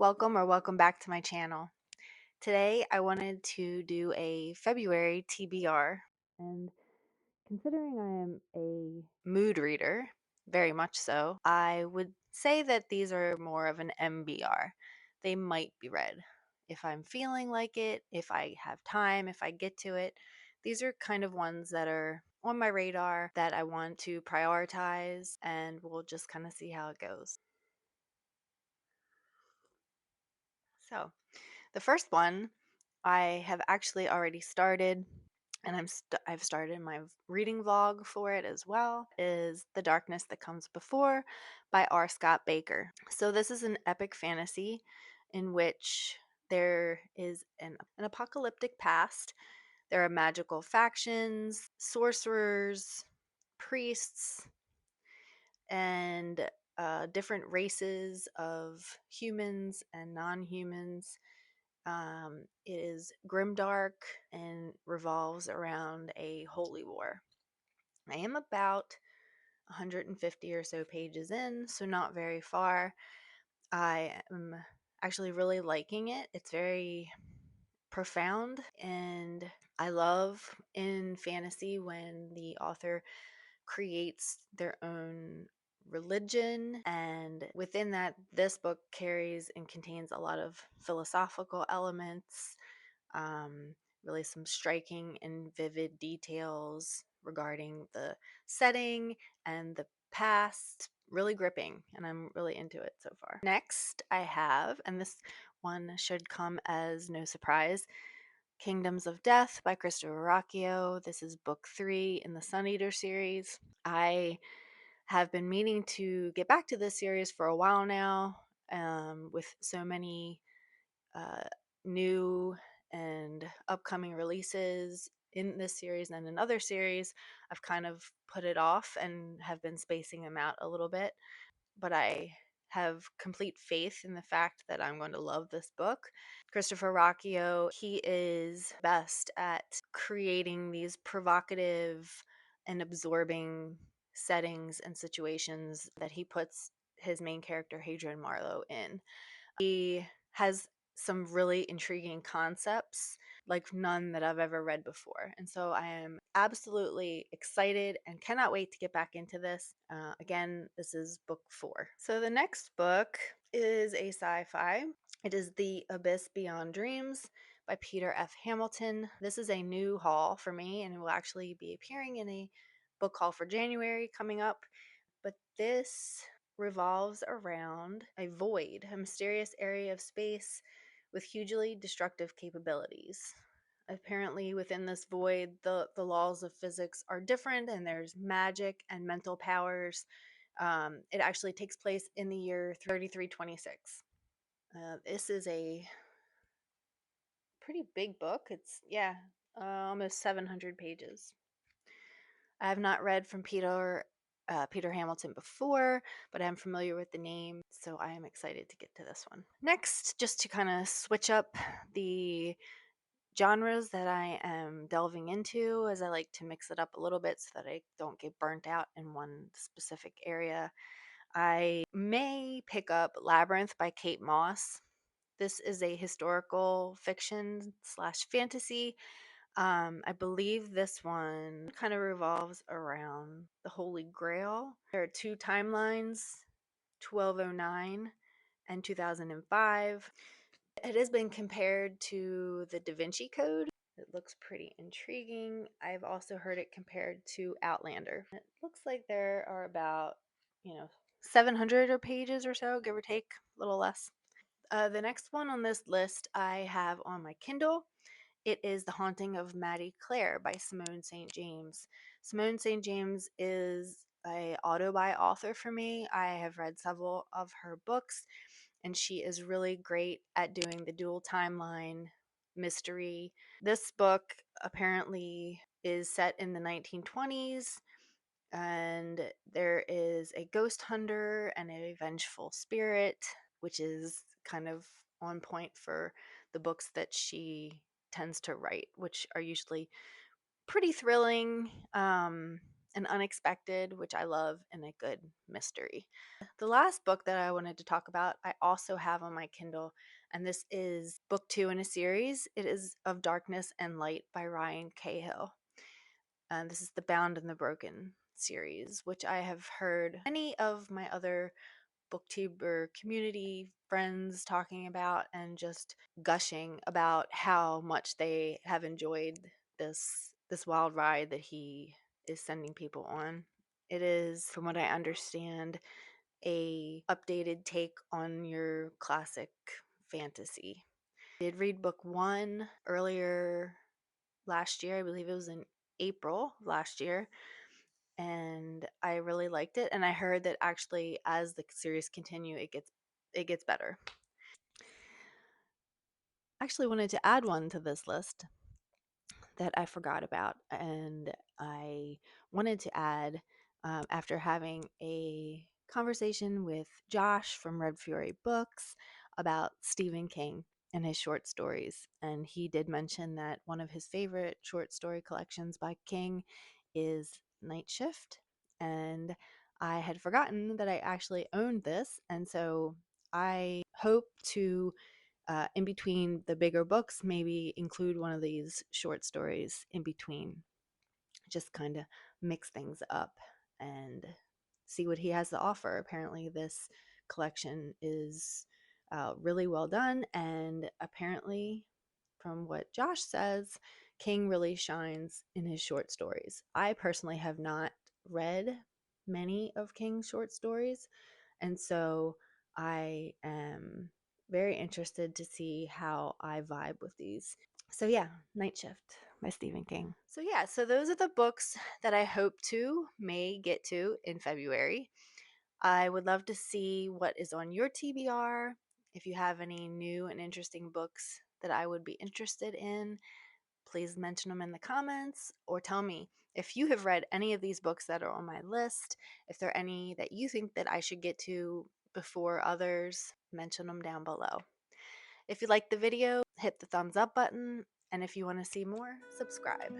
Welcome back to my channel. Today I wanted to do a February TBR, and considering I am a mood reader, very much so, I would say that these are more of an MBR. They might be read if I'm feeling like it, if I have time, if I get to it. These are kind of ones that are on my radar that I want to prioritize, and we'll just kind of see how it goes. So, the first one I have actually already started, and I've started my reading vlog for it as well, is The Darkness That Comes Before by R. Scott Baker. So this is an epic fantasy in which there is an apocalyptic past. There are magical factions, sorcerers, priests, and different races of humans and non-humans. It is grimdark and revolves around a holy war. I am about 150 or so pages in, so not very far. I am actually really liking it. It's very profound, and I love in fantasy when the author creates their own religion, and within that, this book carries and contains a lot of philosophical elements, um, really some striking and vivid details regarding the setting and the past. Really gripping, and I'm really into it so far. Next, I have, and this one should come as no surprise, Kingdoms of Death by Christopher Rocchio. This is book 3 in the Sun Eater series. I have been meaning to get back to this series for a while now, with so many uh, new and upcoming releases in this series and in other series. I've kind of put it off and have been spacing them out a little bit, but I have complete faith in the fact that I'm going to love this book. Christopher Rocchio, he is best at creating these provocative and absorbing settings and situations that he puts his main character, Hadrian Marlowe, in. He has some really intriguing concepts, like none that I've ever read before. And so I am absolutely excited and cannot wait to get back into this. Again, this is book 4. So the next book is a sci fi. It is The Abyss Beyond Dreams by Peter F. Hamilton. This is a new haul for me, and it will actually be appearing in a book haul for January coming up. But this revolves around a void, a mysterious area of space with hugely destructive capabilities. Apparently, within this void, the laws of physics are different, and there's magic and mental powers. It actually takes place in the year 3326. This is a pretty big book. It's, yeah, almost 700 pages. I have not read from Peter Hamilton before, but I'm familiar with the name, so I am excited to get to this one. Next, just to kind of switch up the genres that I am delving into, as I like to mix it up a little bit so that I don't get burnt out in one specific area, I may pick up Labyrinth by Kate Moss. This is a historical fiction slash fantasy. I believe this one kind of revolves around the Holy Grail. There are two timelines, 1209 and 2005. It has been compared to the Da Vinci Code. It looks pretty intriguing. I've also heard it compared to Outlander. It looks like there are about, 700 pages or so, give or take, a little less. The next one on this list I have on my Kindle. It is The Haunting of Maddie Clare by Simone St. James. Simone St. James is a auto-buy author for me. I have read several of her books, and she is really great at doing the dual timeline mystery. This book apparently is set in the 1920s, and there is a ghost hunter and a vengeful spirit, which is kind of on point for the books that she tends to write, which are usually pretty thrilling. and unexpected, which I love in a good mystery. The last book that I wanted to talk about, I also have on my Kindle, and this is book 2 in a series. It is Of Darkness and Light by Ryan Cahill. And this is the Bound and the Broken series, which I have heard many of my other booktuber community friends talking about and just gushing about how much they have enjoyed this wild ride that he is sending people on. It is, from what I understand, a updated take on your classic fantasy. I did read book 1 earlier last year. I believe it was in April last year, and I really liked it, and I heard that actually as the series continue it gets better. I actually wanted to add one to this list that I forgot about, and I wanted to add after having a conversation with Josh from Red Fury Books about Stephen King and his short stories. And he did mention that one of his favorite short story collections by King is Night Shift. And I had forgotten that I actually owned this. And so I hope to in between the bigger books, maybe include one of these short stories in between. Just kind of mix things up and see what he has to offer. Apparently, this collection is really well done, and apparently, from what Josh says, King really shines in his short stories. I personally have not read many of King's short stories, and so I am very interested to see how I vibe with these. So yeah, Night Shift by Stephen King. So yeah, so those are the books that I hope to may get to in February. I would love to see what is on your TBR. If you have any new and interesting books that I would be interested in, please mention them in the comments or tell me if you have read any of these books that are on my list. If there are any that you think that I should get to before others, mention them down below. If you liked the video, hit the thumbs up button, and if you want to see more, subscribe.